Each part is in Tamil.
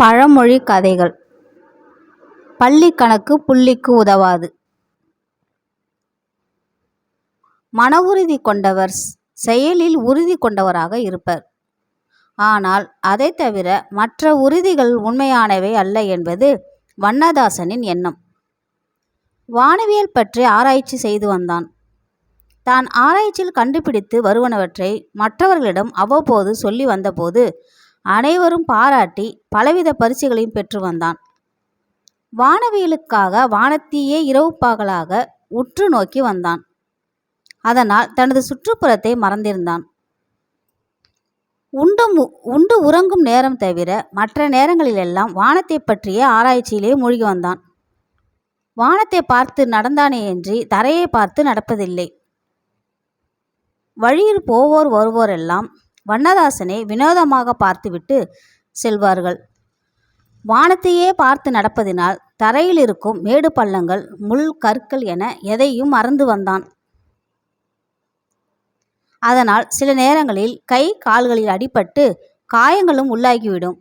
பழமொழி கதைகள். பள்ளி கணக்கு புள்ளிக்கு உதவாது. மன உறுதி கொண்டவர் செயலில் உறுதி கொண்டவராக இருப்பர். ஆனால் அதை தவிர மற்ற உறுதிகள் உண்மையானவை அல்ல என்பது வண்ணதாசனின் எண்ணம். வானவியல் பற்றி ஆராய்ச்சி செய்து வந்தான். தான் ஆராய்ச்சியில் கண்டுபிடித்து வருவனவற்றை மற்றவர்களிடம் அவ்வப்போது சொல்லி வந்தபோது அனைவரும் பாராட்டி பலவித பரிசுகளையும் பெற்று வந்தான். வானவியலுக்காக வானத்தையே இரவு பகலாக உற்று நோக்கி வந்தான். அதனால் தனது சுற்றுப்புறத்தை மறந்திருந்தான். உண்டு உறங்கும் நேரம் தவிர மற்ற நேரங்களிலெல்லாம் வானத்தை பற்றிய ஆராய்ச்சியிலே மூழ்கி வந்தான். வானத்தை பார்த்து நடந்தானேயன்றி தரையை பார்த்து நடப்பதில்லை. வழியில் போவோர் வருவோரெல்லாம் வண்ணதாசனை வினோதமாக பார்த்துவிட்டு செல்வார்கள். வானத்தையே பார்த்து நடப்பதினால் தரையில் இருக்கும் மேடு பள்ளங்கள், முள், கற்கள் என எதையும் மறந்து வந்தான். அதனால் சில நேரங்களில் கை கால்களில் அடிபட்டு காயங்களும் உள்ளாகிவிடும்.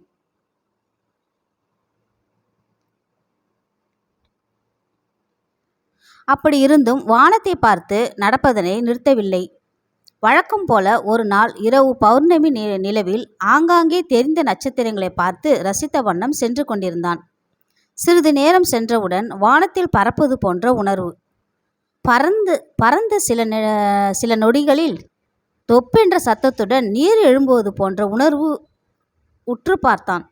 அப்படி இருந்தும் வானத்தை பார்த்து நடப்பதனை நிறுத்தவில்லை. வழக்கம் போல ஒரு நாள் இரவு பௌர்ணமி நிலவில் ஆங்காங்கே தெரிந்த நட்சத்திரங்களை பார்த்து ரசித்த வண்ணம் சென்று கொண்டிருந்தான். சிறிது நேரம் சென்றவுடன் வானத்தில் பறப்பது போன்ற உணர்வு. பறந்த சில நொடிகளில் தொப்பென்ற சத்தத்துடன் நீர் எழும்புவது போன்ற உணர்வு உற்று பார்த்தான்.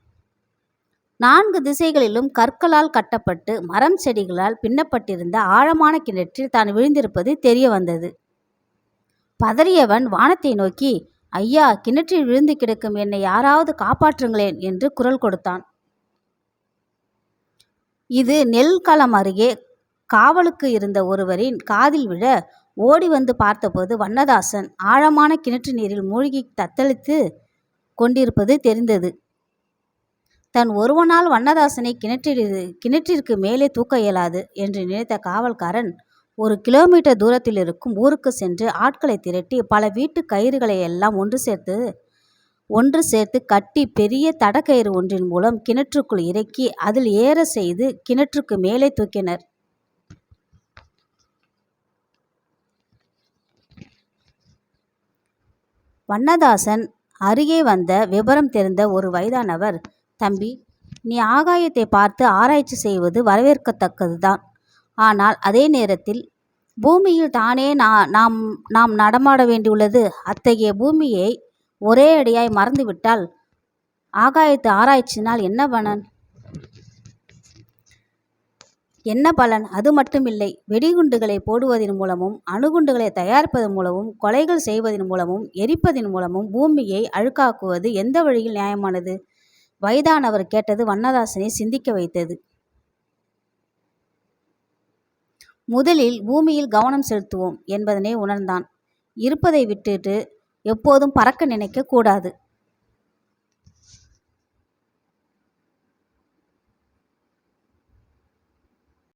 4 திசைகளிலும் கற்களால் கட்டப்பட்டு மரம் செடிகளால் பின்னப்பட்டிருந்த ஆழமான கிணற்றில் தான் விழுந்திருப்பது தெரிய வந்தது. பதறியவன் வானத்தை நோக்கி, ஐயா, கிணற்றில் விழுந்து கிடக்கும் என்னை யாராவது காப்பாற்றுங்களேன் என்று குரல் கொடுத்தான். இது நெல் களம் அருகே காவலுக்கு இருந்த ஒருவரின் காதில் விழ ஓடி வந்து பார்த்தபோது வண்ணதாசன் ஆழமான கிணற்று நீரில் மூழ்கி தத்தளித்து கொண்டிருப்பது தெரிந்தது. தன் ஒருவனால் வண்ணதாசனை கிணற்றிற்கு மேலே தூக்க இயலாது என்று நினைத்த காவல்காரன் 1 கிலோமீட்டர் தூரத்தில் இருக்கும் ஊருக்கு சென்று ஆட்களை திரட்டி பல வீட்டு கயிறுகளை எல்லாம் ஒன்று சேர்த்து கட்டி பெரிய தடக்கயிறு ஒன்றின் மூலம் கிணற்றுக்குள் இறக்கி அதில் ஏற செய்து கிணற்றுக்கு மேலே தூக்கினர். வண்ணதாசன் அருகே வந்த விபரம் தெரிந்த ஒரு வயதானவர், தம்பி, நீ ஆகாயத்தை பார்த்து ஆராய்ச்சி செய்வது வரவேற்கத்தக்கதுதான். ஆனால் அதே நேரத்தில் பூமியில் தானே நாம் நடமாட வேண்டியுள்ளது. அத்தகைய பூமியை ஒரே அடியாய் மறந்துவிட்டால் ஆகாயத்து ஆராய்ச்சினால் என்ன பலன்? அது மட்டுமில்லை, வெடிகுண்டுகளை போடுவதன் மூலமும் அணுகுண்டுகளை தயாரிப்பதன் மூலமும் கொலைகள் செய்வதன் மூலமும் எரிப்பதன் மூலமும் பூமியை அழுக்காக்குவது எந்த வழியில் நியாயமானது? வயதானவர் கேட்டது வண்ணதாசனை சிந்திக்க வைத்தது. முதலில் பூமியில் கவனம் செலுத்துவோம் என்பதனை உணர்ந்தான். இருப்பதை விட்டுட்டு எப்போதும் பறக்க நினைக்க கூடாது.